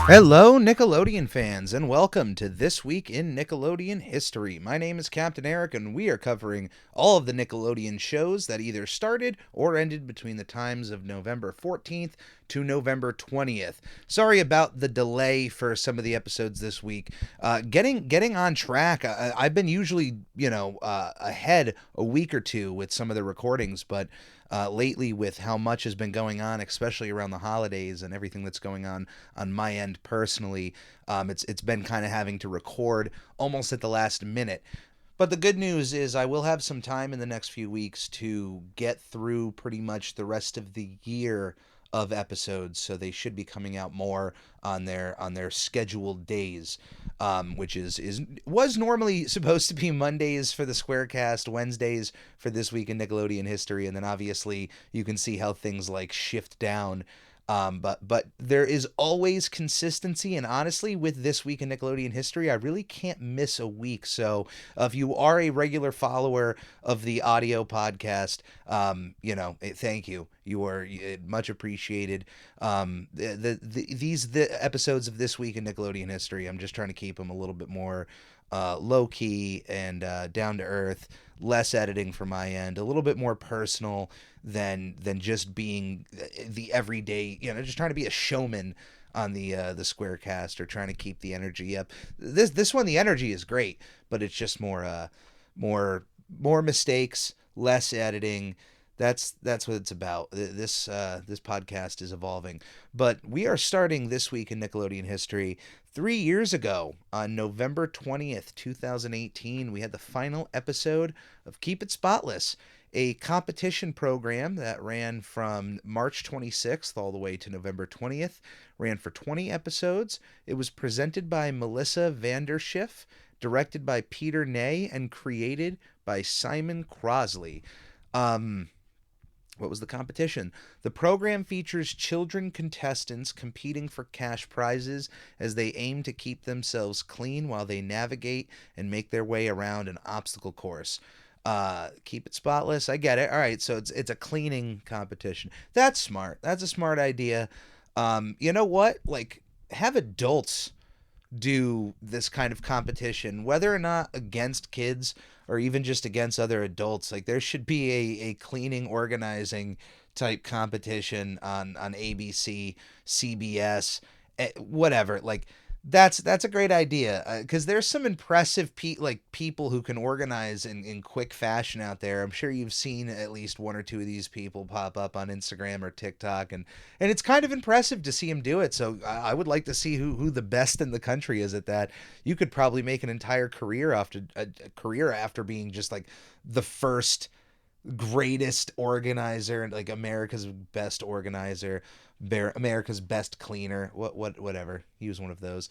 Hello, Nickelodeon fans, and welcome to This Week in Nickelodeon History. My name is Captain Eric, and we are covering all of the Nickelodeon shows that either started or ended between the times of November 14th to November 20th. Sorry about the delay for some of the episodes this week. Getting on track. I've been usually, ahead a week or two with some of the recordings, but lately with how much has been going on, especially around the holidays and everything that's going on my end personally, it's been kind of having to record almost at the last minute. But the good news is I will have some time in the next few weeks to get through pretty much the rest of the year of episodes, so they should be coming out more on their scheduled days, which was normally supposed to be Mondays for the Squarecast, Wednesdays for This Week in Nickelodeon History, and then obviously you can see how things like shift down. But there is always consistency, and honestly, with This Week in Nickelodeon History, I really can't miss a week. So if you are a regular follower of the audio podcast, thank you. You are much appreciated. These episodes of This Week in Nickelodeon History, I'm just trying to keep them a little bit more low-key and down to earth, less editing from my end, a little bit more personal than just being the everyday, just trying to be a showman on the Squarecast, or trying to keep the energy up. This one, the energy is great, but it's just more mistakes, less editing. That's what it's about. This podcast is evolving. But we are starting This Week in Nickelodeon History 3 years ago on November 20th, 2018. We had the final episode of Keep It Spotless, a competition program that ran from March 26th all the way to November 20th, ran for 20 episodes. It was presented by Melissa Vanderschiff, directed by Peter Ney, and created by Simon Crosley. What was the competition? The program features children contestants competing for cash prizes as they aim to keep themselves clean while they navigate and make their way around an obstacle course. Keep it spotless. I get it. All right, so it's a cleaning competition. That's smart. That's a smart idea. You know what? Like, have adults do this kind of competition, whether or not against kids or even just against other adults. Like, there should be a cleaning, organizing type competition on ABC, CBS, whatever. Like, that's a great idea, because there's some impressive people who can organize in quick fashion out there. I'm sure you've seen at least one or two of these people pop up on Instagram or TikTok, and it's kind of impressive to see them do it. So I would like to see who the best in the country is at that. You could probably make an entire career after being just like the first greatest organizer, like America's best organizer, America's best cleaner, whatever. Use one of those.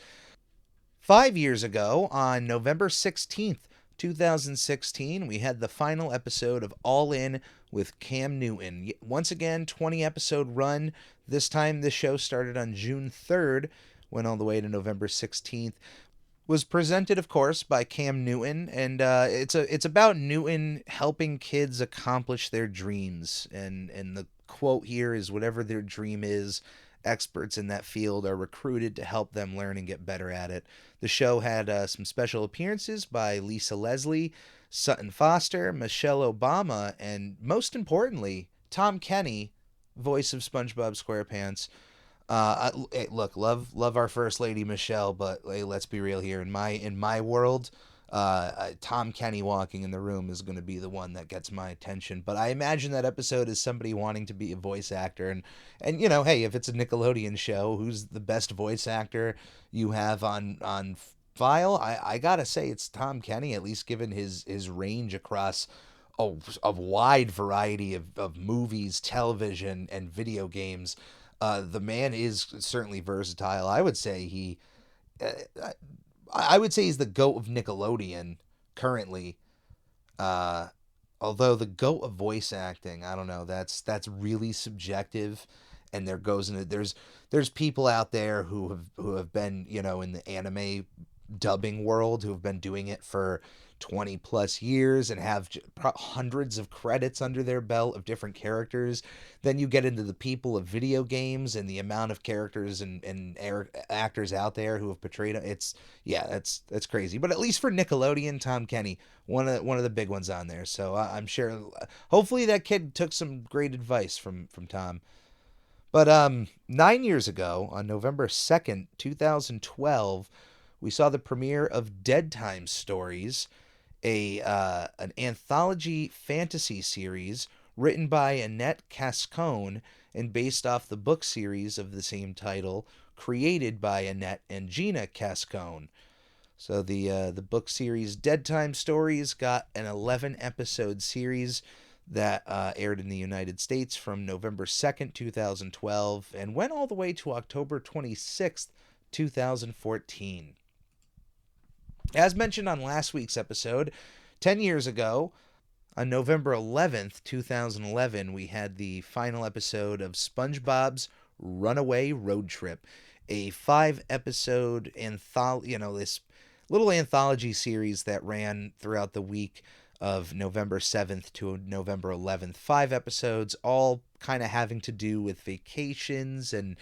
5 years ago, on November 16th, 2016, we had the final episode of All In with Cam Newton. Once again, 20 episode run. This time the show started on June 3rd, went all the way to November 16th. Was presented, of course, by Cam Newton, and it's about Newton helping kids accomplish their dreams, and the quote here is, whatever their dream is, experts in that field are recruited to help them learn and get better at it. The show had some special appearances by Lisa Leslie, Sutton Foster, Michelle Obama, and most importantly, Tom Kenny, voice of SpongeBob SquarePants. Look, love our first lady Michelle, but let's be real here. In my world, Tom Kenny walking in the room is going to be the one that gets my attention. But I imagine that episode is somebody wanting to be a voice actor, and hey, if it's a Nickelodeon show, who's the best voice actor you have on file? I gotta say it's Tom Kenny, at least given his range across a wide variety of movies, television, and video games. The man is certainly versatile. I would say uh, I would say he's the GOAT of Nickelodeon currently. Uh, Although the GOAT of voice acting, I don't know. That's really subjective, and there goes into there's people out there who have been in the anime dubbing world who have been doing it for 20 plus years and have hundreds of credits under their belt of different characters. Then you get into the people of video games and the amount of characters and actors out there who have portrayed it. It's yeah, that's crazy. But at least for Nickelodeon, Tom Kenny, one of the big ones on there. So I'm sure, hopefully that kid took some great advice from Tom. But 9 years ago, on November 2nd, 2012, we saw the premiere of Dead Time Stories, a an anthology fantasy series written by Annette Cascone and based off the book series of the same title, created by Annette and Gina Cascone. So the book series Dead Time Stories got an 11 episode series that aired in the United States from November 2nd, 2012, and went all the way to October 26th, 2014. As mentioned on last week's episode, 10 years ago, on November 11th, 2011, we had the final episode of SpongeBob's Runaway Road Trip, a 5 episode this little anthology series that ran throughout the week of November 7th to November 11th. 5 episodes, all kind of having to do with vacations and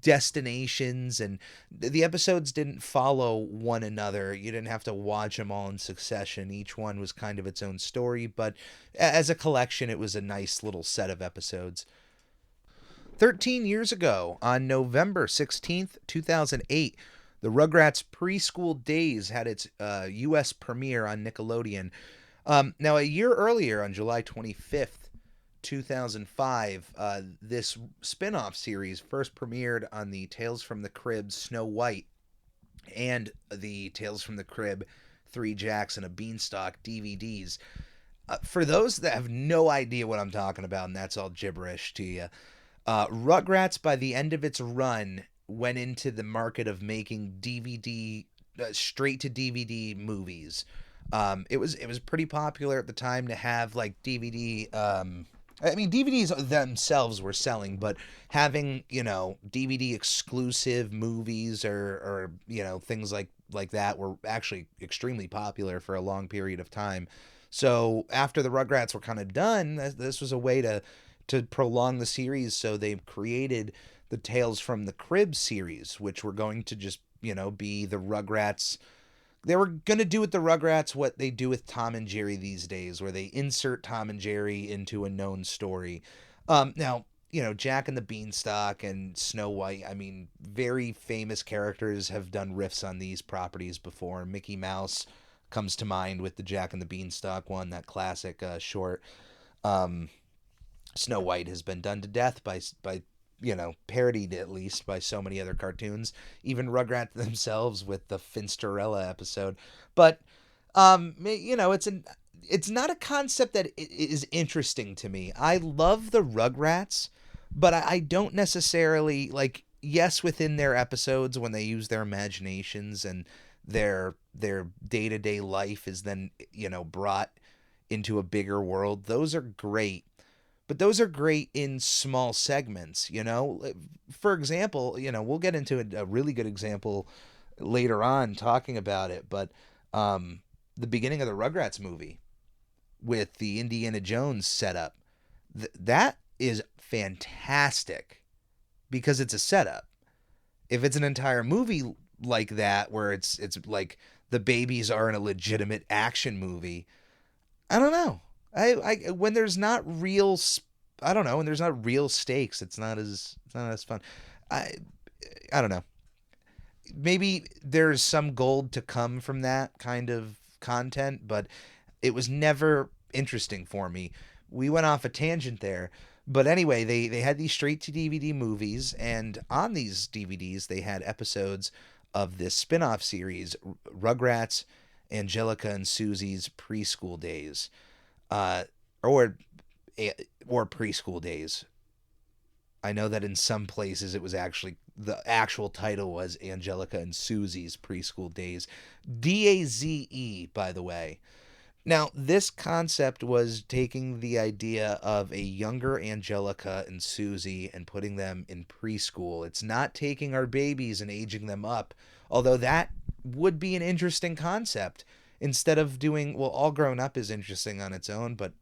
destinations, and the episodes didn't follow one another. You didn't have to watch them all in succession. Each one was kind of its own story, but as a collection, it was a nice little set of episodes. 13 years ago, on November 16th, 2008, the Rugrats Preschool Days had its U.S. premiere on Nickelodeon. Now, a year earlier, on July 25th, 2005, this spin-off series first premiered on the Tales from the Crib Snow White and the Tales from the Crib Three Jacks and a Beanstalk DVDs. For those that have no idea what I'm talking about, and that's all gibberish to you, Rugrats, by the end of its run, went into the market of making DVD, straight to DVD movies. It was pretty popular at the time to have like DVD. DVDs themselves were selling, but having DVD exclusive movies or things like that were actually extremely popular for a long period of time. So after the Rugrats were kind of done, this was a way to prolong the series. So they created the Tales from the Crib series, which were going to just, be the Rugrats. They were going to do with the Rugrats what they do with Tom and Jerry these days, where they insert Tom and Jerry into a known story. Now, Jack and the Beanstalk and Snow White, very famous characters have done riffs on these properties before. Mickey Mouse comes to mind with the Jack and the Beanstalk one, that classic short. Snow White has been done to death by parodied at least by so many other cartoons, even Rugrats themselves with the Finsterella episode. But it's not a concept that is interesting to me. I love the Rugrats, but I don't necessarily like. Yes, within their episodes when they use their imaginations and their day-to-day life is then brought into a bigger world. Those are great. But those are great in small segments, For example, we'll get into a really good example later on talking about it, but the beginning of the Rugrats movie with the Indiana Jones setup, that is fantastic because it's a setup. If it's an entire movie like that where it's like the babies are in a legitimate action movie, I don't know. When there's not real, I don't know, when there's not real stakes, it's not as fun. I don't know. Maybe there's some gold to come from that kind of content, but it was never interesting for me. We went off a tangent there. But anyway, they had these straight to DVD movies, and on these DVDs they had episodes of this spin-off series, Rugrats, Angelica and Susie's Preschool Days. Or Preschool Days. I know that in some places it was actually, the actual title was Angelica and Susie's Preschool Days. DAZE, by the way. Now, this concept was taking the idea of a younger Angelica and Susie and putting them in preschool. It's not taking our babies and aging them up, although that would be an interesting concept. Instead of doing, well, All Grown Up is interesting on its own, but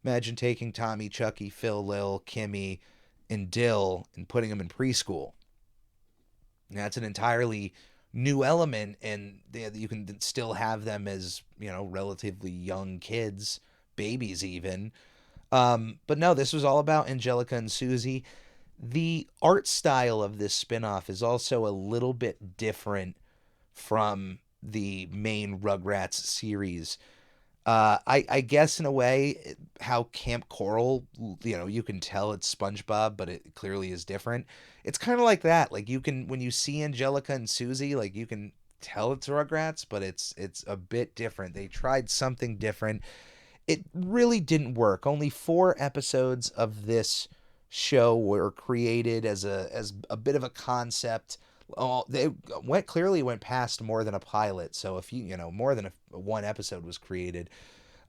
imagine taking Tommy, Chucky, Phil, Lil, Kimmy, and Dill and putting them in preschool. That's an entirely new element, and you can still have them as, relatively young kids, babies even. But no, this was all about Angelica and Susie. The art style of this spin-off is also a little bit different from the main Rugrats series. I guess in a way, how Camp Coral, you can tell it's SpongeBob, but it clearly is different. It's kind of like that. Like, you can, when you see Angelica and Susie, like, you can tell it's Rugrats, but it's a bit different. They tried something different. It really didn't work. Only 4 episodes of this show were created as a bit of a concept. Oh, they went past more than a pilot. So if more than one episode was created.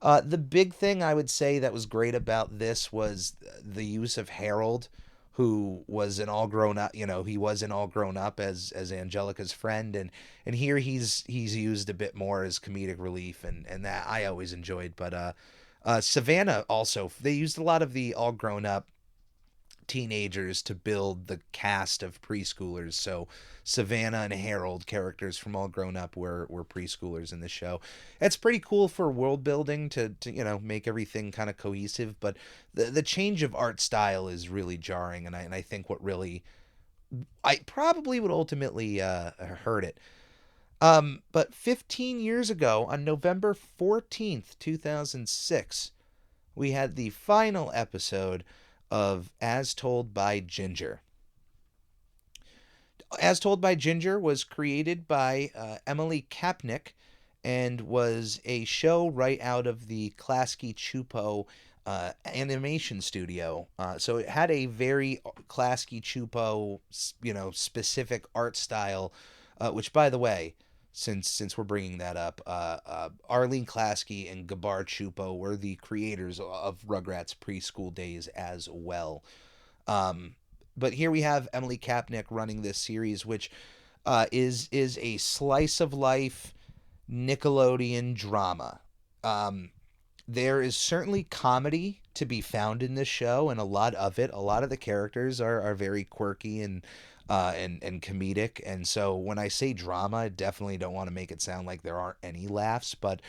The big thing I would say that was great about this was the use of Harold, who was an all grown up. He was an all grown up as Angelica's friend, and here he's used a bit more as comedic relief, and that I always enjoyed. But Savannah also, they used a lot of the all grown up teenagers to build the cast of preschoolers. So Savannah and Harold, characters from All Grown Up, were preschoolers in the show. It's pretty cool for world building to make everything kind of cohesive, but the change of art style is really jarring, and I think what really, I probably would ultimately hurt it. But 15 years ago, on November 14th, 2006, we had the final episode of As Told by Ginger. As Told by Ginger was created by Emily Kapnick and was a show right out of the Klasky Chupo animation studio. So it had a very Klasky Chupo, specific art style, which, by the way, since we're bringing that up, Arlene Klasky and Gabar Chupo were the creators of Rugrats Preschool Days as well. But here we have Emily Kapnick running this series, which is a slice of life Nickelodeon drama. There is certainly comedy to be found in this show, and a lot of the characters are very quirky and comedic. And so when I say drama, I definitely don't want to make it sound like there aren't any laughs, but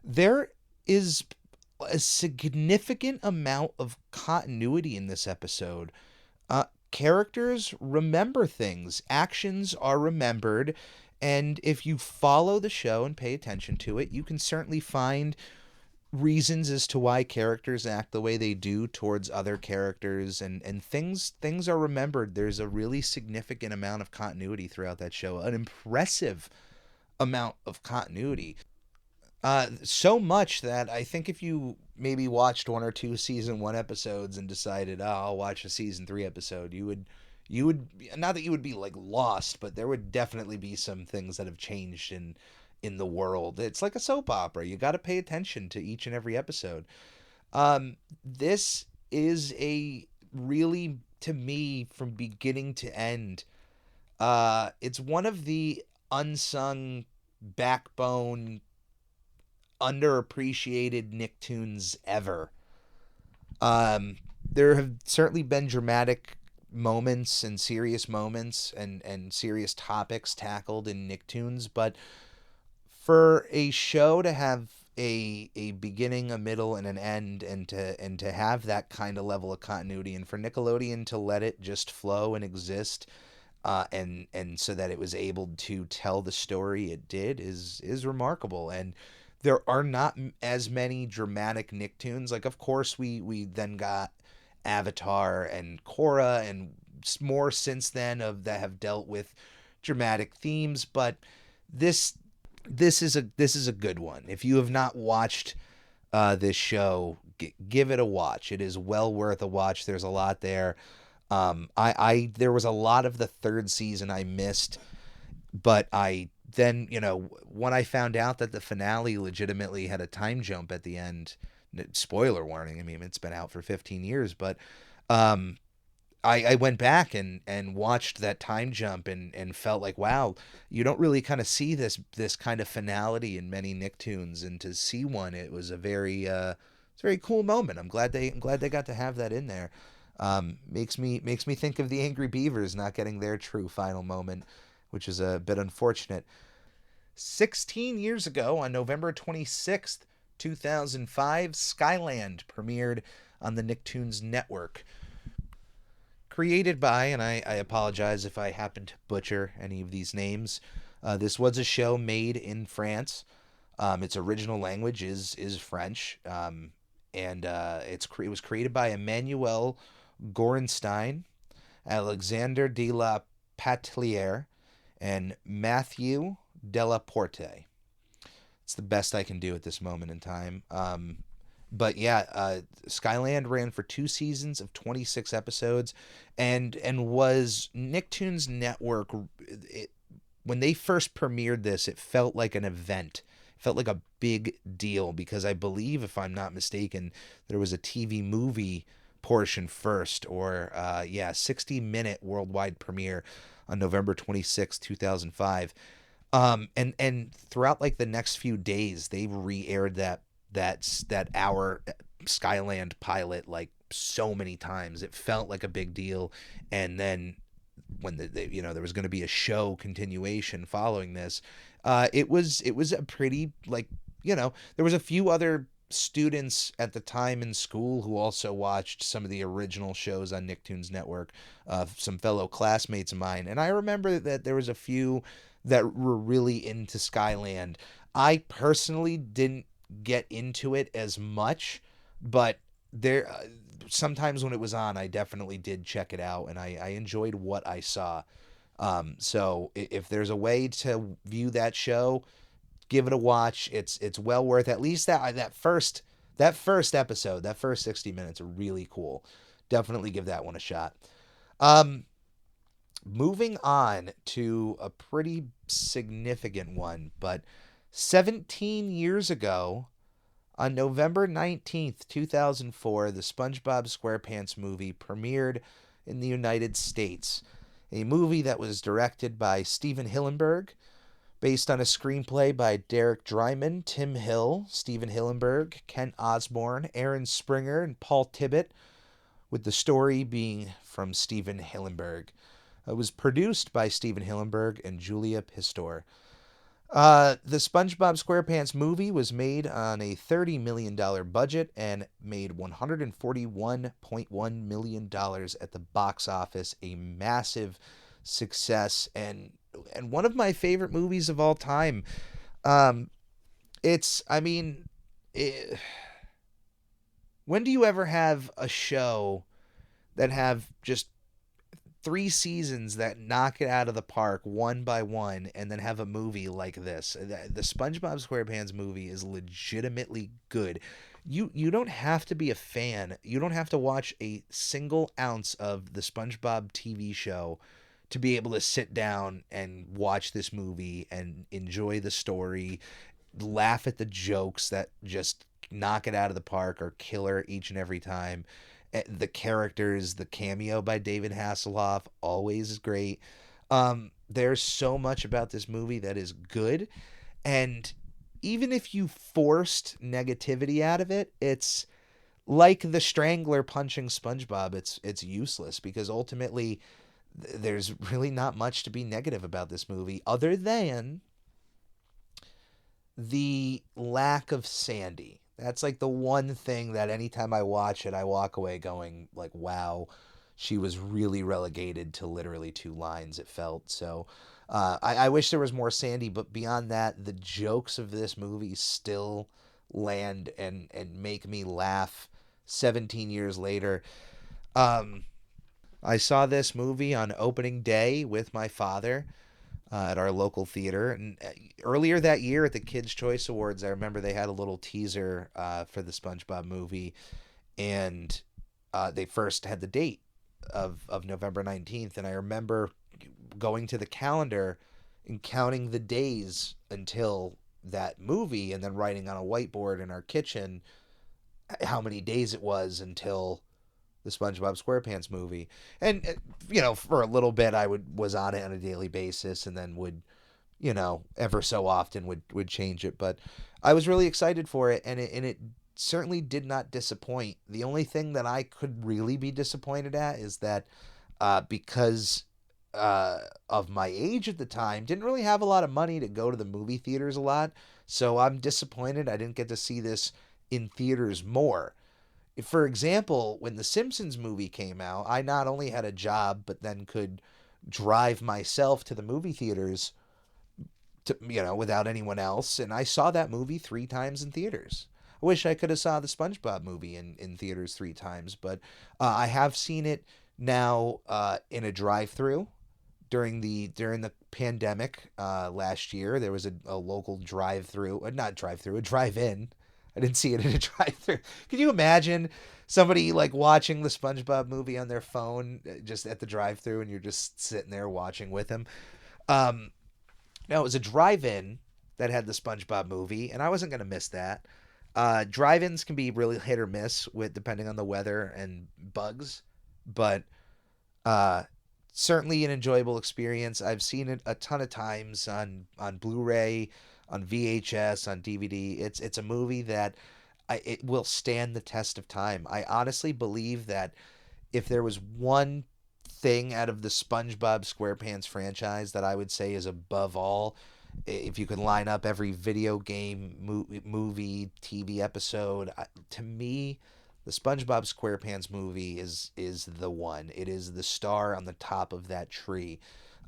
there is a significant amount of continuity in this episode. Characters remember things, actions are remembered, and if you follow the show and pay attention to it, you can certainly find reasons as to why characters act the way they do towards other characters, and things are remembered. There's a really significant amount of continuity throughout that show, an impressive amount of continuity. So much that I think if you maybe watched 1 or 2 season 1 episodes and decided, oh, I'll watch a season 3 episode, you would not that you would be like lost, but there would definitely be some things that have changed in the world. It's like a soap opera. You got to pay attention to each and every episode. This is a really, to me, from beginning to end, it's one of the unsung, backbone, underappreciated Nicktoons ever. There have certainly been dramatic moments and serious moments and serious topics tackled in Nicktoons, but for a show to have a beginning, a middle, and an end, and to have that kind of level of continuity, and for Nickelodeon to let it just flow and exist, and so that it was able to tell the story it did, is remarkable. And there are not as many dramatic Nicktoons. Like, of course, we then got Avatar and Korra and more since then that have dealt with dramatic themes, but this is a good one. If you have not watched this show, give it a watch. It is well worth a watch. There's a lot there. There was a lot of the third season I missed, but I then, when I found out that the finale legitimately had a time jump at the end, spoiler warning, I mean, it's been out for 15 years, but um, I went back and watched that time jump and felt like, wow, you don't really kind of see this kind of finality in many Nicktoons, and to see one, it was it's a very cool moment. I'm glad they got to have that in there. Makes me think of the Angry Beavers not getting their true final moment, which is a bit unfortunate. 16 years ago, on November 26th, 2005, Skyland premiered on the Nicktoons network. Created by, and I apologize if I happen to butcher any of these names, this was a show made in France. Its original language is French, and it was created by Emmanuel Gorenstein, Alexander de la Pateliere, and Matthew Delaporte. It's the best I can do at this moment in time. But yeah, Skyland ran for 2 seasons of 26 episodes, and was Nicktoons Network. When they first premiered this, it felt like an event. It felt like a big deal because I believe, if I'm not mistaken, there was a TV movie portion first, or 60-minute worldwide premiere on November 26, 2005. And throughout like the next few days, they re-aired that hour Skyland pilot like so many times. It felt like a big deal. And then when there was going to be a show continuation following this, it was a pretty, like, there was a few other students at the time in school who also watched some of the original shows on Nicktoons Network, some fellow classmates of mine, and I remember that there was a few that were really into Skyland. I personally didn't get into it as much, but there sometimes when it was on, I definitely did check it out, and I enjoyed what I saw. So if there's a way to view that show, give it a watch. It's well worth at least that first episode, that first 60 minutes are really cool. Definitely give that one a shot. Moving on to a pretty significant one, but 17 years ago, on November 19th, 2004, the SpongeBob SquarePants movie premiered in the United States. A movie that was directed by Steven Hillenburg, based on a screenplay by Derek Dryman, Tim Hill, Steven Hillenburg, Kent Osborne, Aaron Springer, and Paul Tibbett, with the story being from Steven Hillenburg. It was produced by Steven Hillenburg and Julia Pistor. The SpongeBob SquarePants movie was made on a $30 million budget and made $141.1 million at the box office, a massive success, and one of my favorite movies of all time. It's, I mean, when do you ever have a show that have just 3 seasons that knock it out of the park one by one, and then have a movie like this? The SpongeBob SquarePants movie is legitimately good. You don't have to be a fan. You don't have to watch a single ounce of the SpongeBob TV show to be able to sit down and watch this movie and enjoy the story, laugh at the jokes that just knock it out of the park or killer each and every time. The characters, the cameo by David Hasselhoff, always great. There's so much about this movie that is good, and even if you forced negativity out of it, it's like the Strangler punching SpongeBob. It's useless, because ultimately there's really not much to be negative about this movie other than the lack of Sandy. That's like the one thing that anytime I watch it, I walk away going like, wow, she was really relegated to literally 2 lines, it felt. So I wish there was more Sandy, but beyond that, the jokes of this movie still land and make me laugh 17 years later. I saw this movie on opening day with my father at our local theater. And earlier that year at the Kids' Choice Awards, I remember they had a little teaser for the SpongeBob movie, and they first had the date. of November 19th, and I remember going to the calendar and counting the days until that movie, and then writing on a whiteboard in our kitchen how many days it was until the SpongeBob SquarePants movie. And for a little bit, I was on it on a daily basis, and then would ever so often would change it. But I was really excited for it, and it certainly did not disappoint. The only thing that I could really be disappointed at is that because of my age at the time, didn't really have a lot of money to go to the movie theaters a lot. So I'm disappointed I didn't get to see this in theaters more. For example, when the Simpsons movie came out, I not only had a job, but then could drive myself to the movie theaters without anyone else, and I saw that movie 3 times in theaters. I wish I could have saw the SpongeBob movie in theaters 3 times, but I have seen it now in a drive-through during the pandemic last year. There was a local drive-through, not drive-through, a drive-in. I didn't see it in a drive-through. Can you imagine somebody like watching the SpongeBob movie on their phone just at the drive-through, and you're just sitting there watching with them? Um, no, it was a drive-in that had the SpongeBob movie, and I wasn't gonna miss that. Drive-ins can be really hit or miss with depending on the weather and bugs, but uh, certainly an enjoyable experience. I've seen it a ton of times on Blu-ray, on VHS, on DVD. It's a movie that it will stand the test of time. I honestly believe that if there was one thing out of the SpongeBob SquarePants franchise that I would say is above all, if you could line up every video game, movie, TV episode, to me, the SpongeBob SquarePants movie is the one. It is the star on the top of that tree.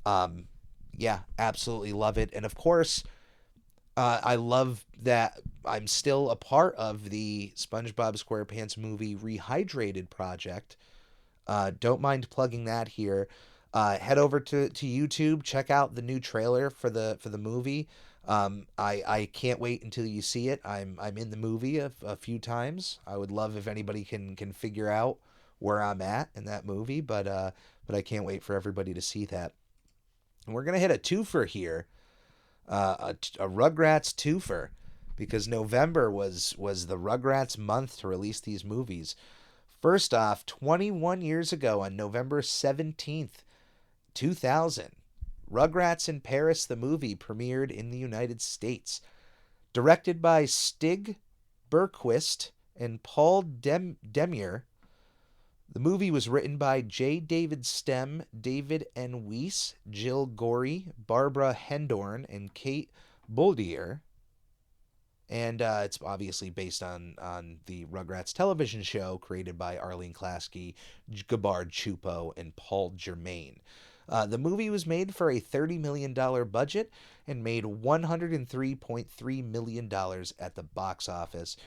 Um, yeah, absolutely love it, and of course, I love that I'm still a part of the SpongeBob SquarePants movie Rehydrated project. Don't mind plugging that here. Head over to YouTube, check out the new trailer for the movie. I can't wait until you see it. I'm in the movie a few times. I would love if anybody can figure out where I'm at in that movie, but I can't wait for everybody to see that. And we're gonna hit a twofer here, a Rugrats twofer, because November was the Rugrats month to release these movies. First off, 21 years ago on November 17th, 2000, Rugrats in Paris the movie premiered in the United States. Directed by Stig Berquist and Paul Demure, the movie was written by J. David Stem, David N. Weiss, Jill Gorey, Barbara Hendorn, and Kate Boldier. And it's obviously based on the Rugrats television show created by Arlene Klasky, Gabard Chupo, and Paul Germain. The movie was made for a $30 million budget and made $103.3 million at the box office.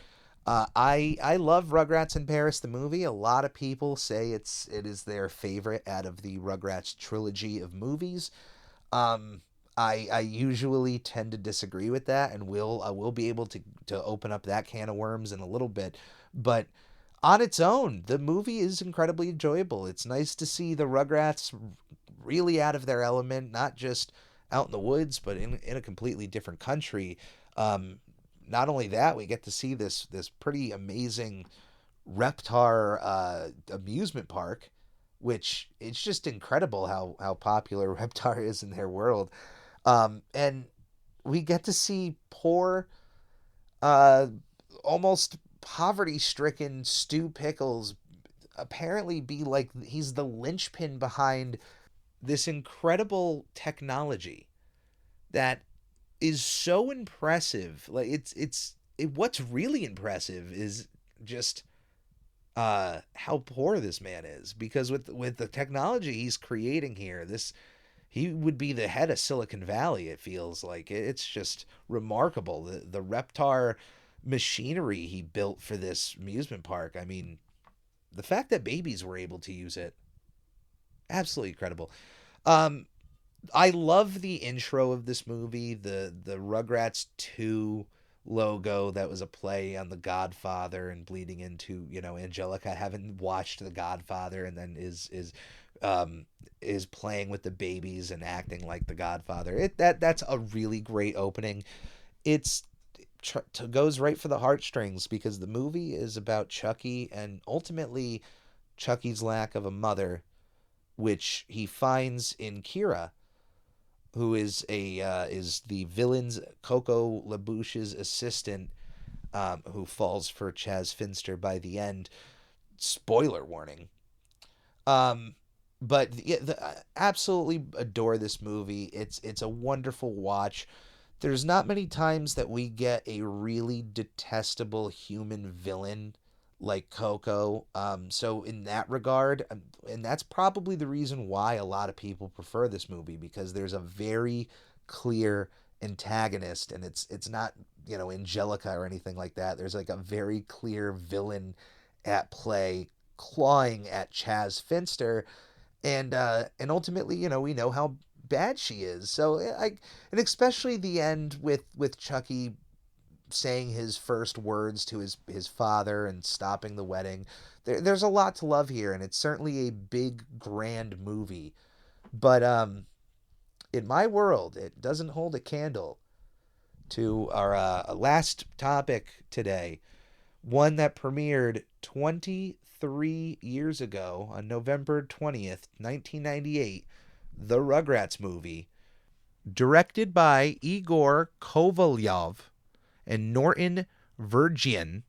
I love Rugrats in Paris, the movie. A lot of people say it is their favorite out of the Rugrats trilogy of movies. Um, I usually tend to disagree with that, and I will be able to open up that can of worms in a little bit. But on its own, the movie is incredibly enjoyable. It's nice to see the Rugrats really out of their element, not just out in the woods, but in a completely different country. Um, Not only that, we get to see this pretty amazing Reptar amusement park, which it's just incredible how popular Reptar is in their world. And we get to see poor, uh, almost poverty-stricken Stu Pickles apparently be like he's the linchpin behind this incredible technology that is so impressive. Like what's really impressive is just how poor this man is, because with the technology he's creating here, this he would be the head of Silicon Valley. It feels like it's just remarkable, the Reptar machinery he built for this amusement park. I mean, the fact that babies were able to use it, absolutely incredible. Um, I love the intro of this movie, the Rugrats 2 logo that was a play on The Godfather and bleeding into, Angelica having watched The Godfather and then um is playing with the babies and acting like The Godfather. That's a really great opening. It's goes right for the heartstrings because the movie is about Chucky and ultimately Chucky's lack of a mother, which he finds in Kira, who is the villain's Coco LaBouche's assistant, who falls for Chaz Finster by the end. Spoiler warning. Um, but yeah, I absolutely adore this movie. It's a wonderful watch. There's not many times that we get a really detestable human villain like Coco. So in that regard, and that's probably the reason why a lot of people prefer this movie because there's a very clear antagonist, and it's not Angelica or anything like that. There's like a very clear villain at play clawing at Chaz Finster, and ultimately, we know how bad she is. So and especially the end with Chucky saying his first words to his father and stopping the wedding. There's a lot to love here, and it's certainly a big grand movie. But in my world, it doesn't hold a candle to our last topic today, one that premiered 23 years ago on November 20th, 1998, the Rugrats movie, directed by Igor Kovalyov and Norton Virgin.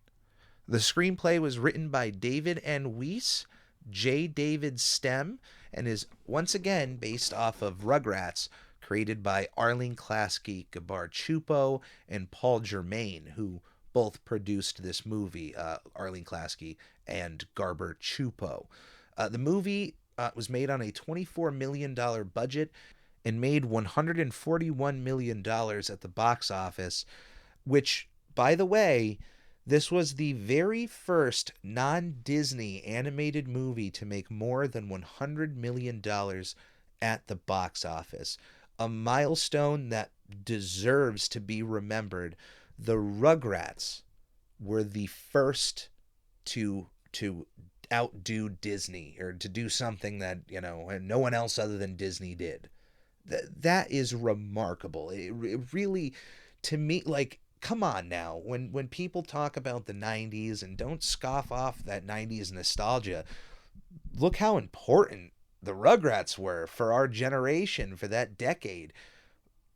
The screenplay was written by David N. Weiss, J. David Stem, and is once again based off of Rugrats, created by Arlene Klasky, Gabar Chupo, and Paul Germain, who both produced this movie, Arlene Klasky and Garber Chupo. The movie was made on a $24 million budget and made $141 million at the box office, which, by the way, this was the very first non-Disney animated movie to make more than $100 million at the box office. A milestone that deserves to be remembered. The Rugrats were the first to outdo Disney, or to do something that no one else other than Disney did. That is remarkable. It really, to me, like, come on now. When people talk about the 90s, and don't scoff off that 90s nostalgia, look how important the Rugrats were for our generation, for that decade.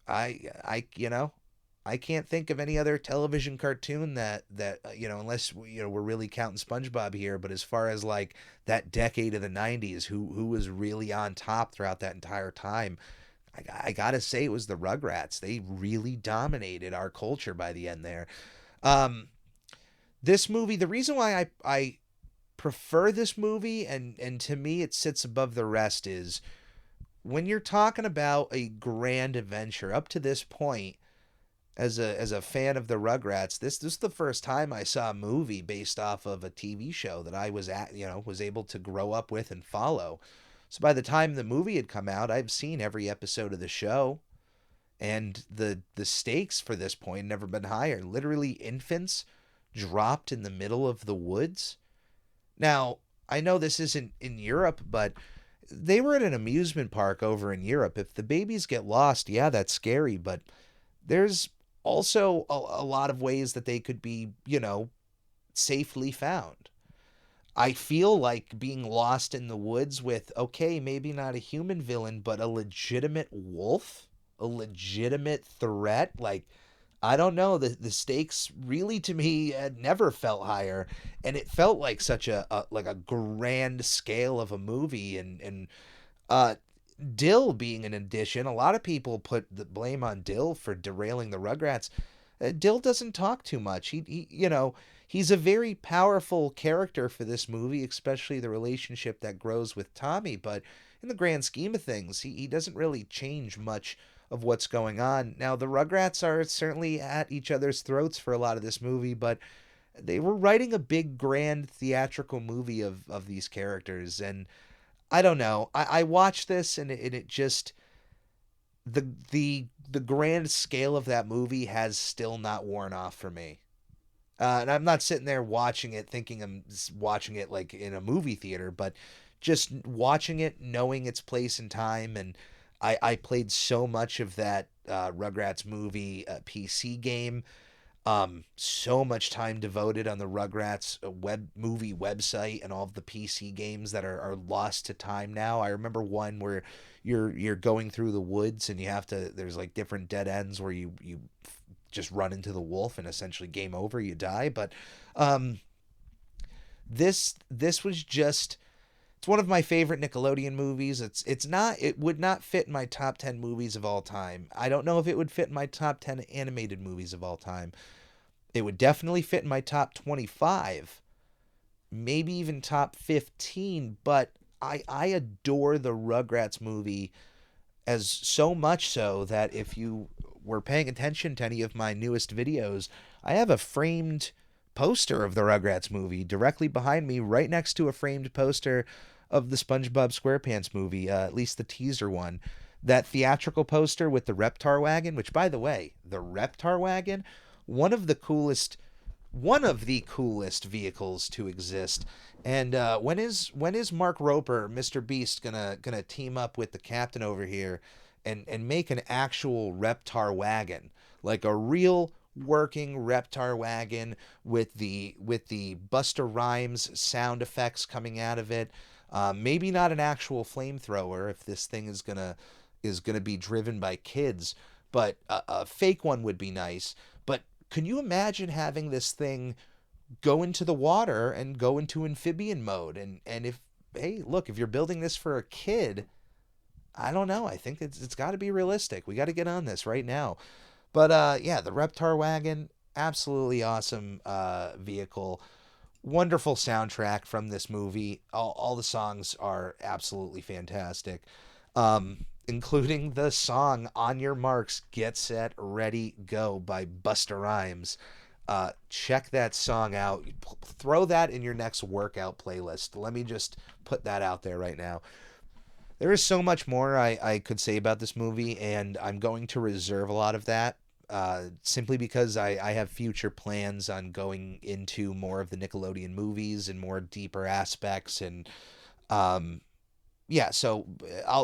I can't think of any other television cartoon that unless we're really counting SpongeBob here, but as far as like that decade of the 90s, who was really on top throughout that entire time, I gotta say it was the Rugrats. They really dominated our culture by the end there. Um, this movie, the reason why I prefer this movie, and to me it sits above the rest, is when you're talking about a grand adventure. Up to this point, as a fan of the Rugrats, this is the first time I saw a movie based off of a TV show that I was able to grow up with and follow. So by the time the movie had come out, I've seen every episode of the show, and the stakes for this point never been higher. Literally, infants dropped in the middle of the woods. Now, I know this isn't in Europe, but they were at an amusement park over in Europe. If the babies get lost, yeah, that's scary, but there's also a lot of ways that they could be, safely found. I feel like being lost in the woods with, okay, maybe not a human villain, but a legitimate wolf, a legitimate threat. Like, I don't know, the stakes really, to me, had never felt higher, and it felt like such a grand scale of a movie. And uh, Dill being an addition, a lot of people put the blame on Dill for derailing the Rugrats. Dill doesn't talk too much. He's a very powerful character for this movie, especially the relationship that grows with Tommy. But in the grand scheme of things, he doesn't really change much of what's going on. Now, the Rugrats are certainly at each other's throats for a lot of this movie, but they were writing a big, grand theatrical movie of these characters. And I don't know. I watched this, and it just, the grand scale of that movie has still not worn off for me. And I'm not sitting there watching it thinking I'm watching it like in a movie theater, but just watching it, knowing its place in time. And I played so much of that Rugrats movie PC game. So much time devoted on the Rugrats movie website and all of the PC games that are lost to time now. I remember one where you're going through the woods and you have to, there's like different dead ends where you just run into the wolf and essentially game over, you die. But this was just, it's one of my favorite Nickelodeon movies. It would not fit in my top 10 movies of all time. I don't know if it would fit in my top 10 animated movies of all time. It would definitely fit in my top 25, maybe even top 15, but I adore the Rugrats movie, as so much so that if you were paying attention to any of my newest videos, I have a framed poster of the Rugrats movie directly behind me, right next to a framed poster of the Spongebob SquarePants movie, at least the teaser one. That theatrical poster with the Reptar wagon, which, by the way, the Reptar wagon, one of the coolest vehicles to exist. And when is Mark Roper, Mr. Beast, gonna team up with the captain over here and make an actual Reptar wagon, like a real working Reptar wagon with the Busta Rhymes sound effects coming out of it? Maybe not an actual flamethrower if this thing is gonna be driven by kids, but a fake one would be nice. But can you imagine having this thing go into the water and go into amphibian mode? And if, hey, look, if you're building this for a kid, I don't know. I think it's got to be realistic. We got to get on this right now. But yeah, the Reptar wagon, absolutely awesome vehicle. Wonderful soundtrack from this movie. All the songs are absolutely fantastic. Including the song On Your Marks, Get Set, Ready, Go by Busta Rhymes. Check that song out. Throw that in your next workout playlist. Let me just put that out there right now. There is so much more I could say about this movie, and I'm going to reserve a lot of that simply because I have future plans on going into more of the Nickelodeon movies and more deeper aspects. And yeah, so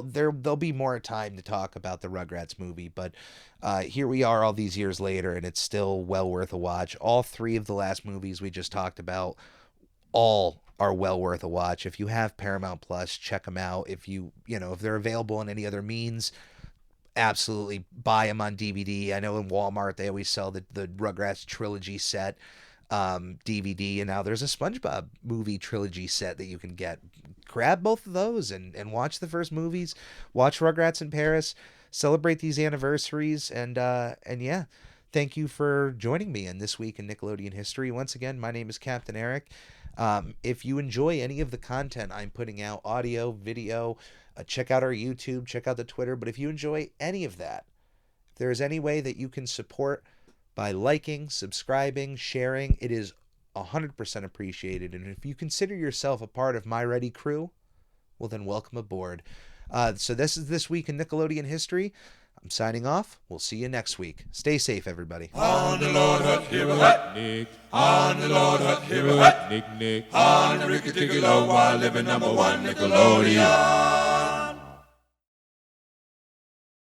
there'll be more time to talk about the Rugrats movie, but here we are all these years later, and it's still well worth a watch. All three of the last movies we just talked about, all are well worth a watch. If you have Paramount Plus, check them out. If if they're available in any other means, absolutely buy them on DVD. I know in Walmart they always sell the Rugrats trilogy set DVD, and now there's a SpongeBob movie trilogy set that you can get. Grab both of those and watch the first movies, watch Rugrats in Paris, celebrate these anniversaries, and yeah, thank you for joining me in This Week in Nickelodeon History. Once again, my name is Captain Eric. If you enjoy any of the content I'm putting out, audio, video, check out our YouTube, check out the Twitter, but if you enjoy any of that, if there is any way that you can support by liking, subscribing, sharing, it is 100% appreciated. And if you consider yourself a part of my Ready crew, well then welcome aboard. So this is This Week in Nickelodeon History. I'm signing off. We'll see you next week. Stay safe, everybody. On the Lord Hut, here a hut, Nick. On the Lord Hut, here a hut, Nick, Nick. On the Ricky Ticky Low, while living #1 Nickelodeon.